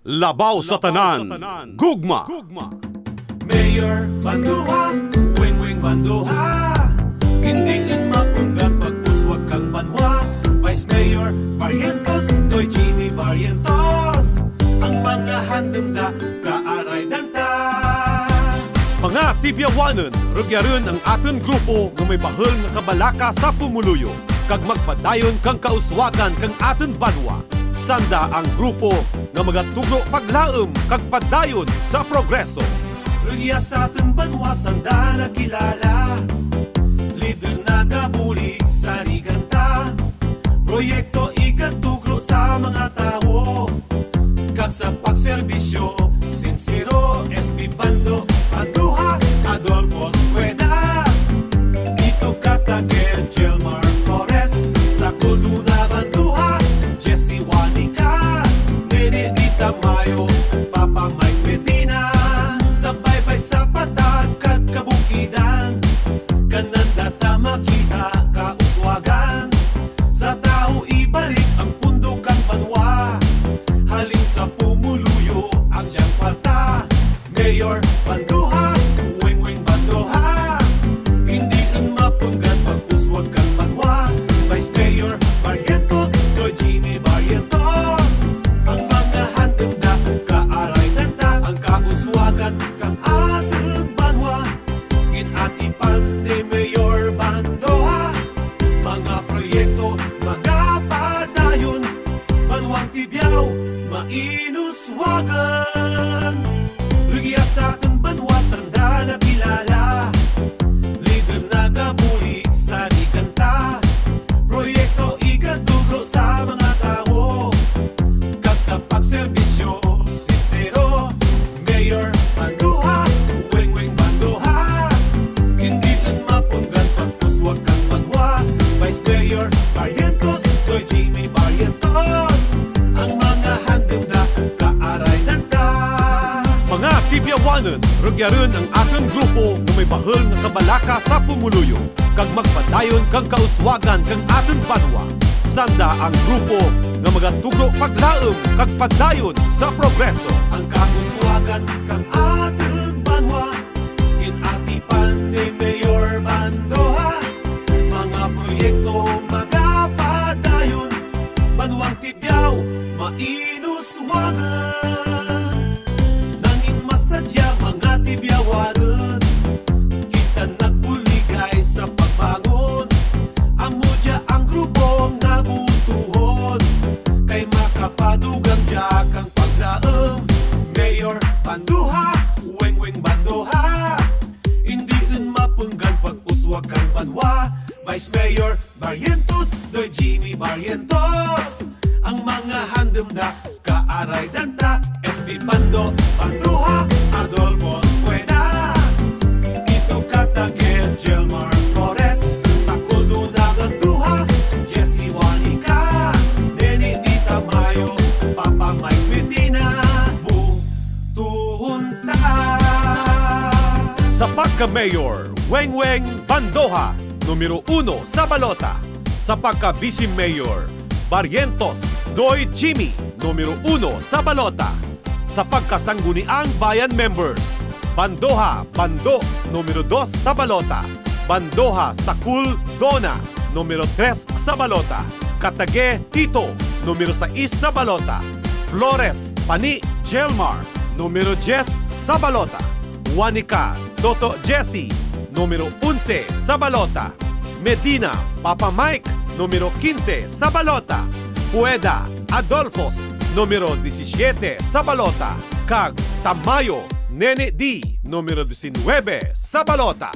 Labaw sa tanan, gugma. Mayor Banduha, wing Banduha. Hindi rin mapunggan pag-uswag kang banwa. Vice Mayor Barrientos, Doy Gini Barrientos. Ang mga handom na kaaray danta. Mga tibyawanan, rugyaron ang aton grupo nga may bahol nga kabalaka sa pumuluyo. Kag magpadayon kang kauswagan kang aton banwa. Sanda ang grupo nga magatugro paglaom kag padayon sa progreso. Rulya sa ating banwa, sanda na kilala. Leader na gabulig sa riganta. Proyekto igatugro sa mga tao. Kag sa pagserbisyo, sincero, SB Bando, Banduha, Adolfo Escueda. Dito Katagel, Jelmar Flores, sa Kulduna Banduha, Jesse Wanica, Nene Dita Mayo, Papa Mike Medina. Sabay-bay sa patag, kag kabukidan, kanan data makita, kauswagan. Sa tao ibalik ang pundo kang banwa. Haling sa pumuluyo ang siyang kwarta. Mayor Banduha, wing Banduha. Hindi rin mapunggan pag-uswag kang banwa. Vice Mayor Barrientos, Doy Gini Barrientos. Ang mga handom na kaaray danta. Ang kauswagan kang ating banwa. Ginatipan ni Mayor Banduha. Mga proyekto, mga padayon. Banwang tibyaw, mainuswagan. Rugya sa ating banwa, tanda na kilala. Leader na gabulig sa diganta. Proyekto igatugro sa mga tao. Kag sa pagserbisyo, sincero. Mayor Banduha, wing Banduha. Hindi rin mapunggan pag-uswag kang banwa. Vice Mayor Barrientos, Doy Gini Barrientos. Ang mga handom na kaaray danta. Mga tibyawanan, rugyaron ang aton grupo nga may bahol nga kabalaka sa pumuluyo. Kag magpadayon kang kauswagan kang aton banwa. Sanda ang grupo nga magatugro paglaom kag padayon sa progreso. Ang kauswagan kang ating banwa. Ginatipan ni Mayor Banduha. Mga proyekto magapadayon. Banwang tibyaw, mainuswagan. Nanging masadya mga tibyawanan. Kita nagpuligay sa pagbangon. Amudya ang grupo nga butuhon. Kay makapadugang diyak ang paglaom. Mayor Banduha, wing Banduha. Hindi rin mapunggan pag-uswag kang banwa. Vice Mayor Barrientos, Doy Gini Barrientos. Ang mga handom na kaaray danta. SB Bando, Banduha, Adolfo Escueda. Dito Katagel, Jelmar Flores. Sa Kulduna Banduha, Jesse Wanica. Nene Dita Mayo, Papa Mike Medina. Butunta. Sa pagka-mayor, weng Banduha, numero 1 sa balota. Sa pagka-vice mayor, Barrientos, Doy Gini, numero 1 sa balota. Sa pagkasangguniang bayan members, Banduha, Bando, numero 2 sa balota. Banduha, Sakul, Dona, numero 3 sa balota. Katage, Tito, numero 6 sa balota. Flores, Pani, Jelmar, numero 10 sa balota. Wanica, Toto Jesse, numero 11 sa balota. Medina, Papa Mike, numero 15 sa balota. Pueda, Adolfos, numero 17 sa balota. Kag Tamayo, Nene D, numero 19 sa balota.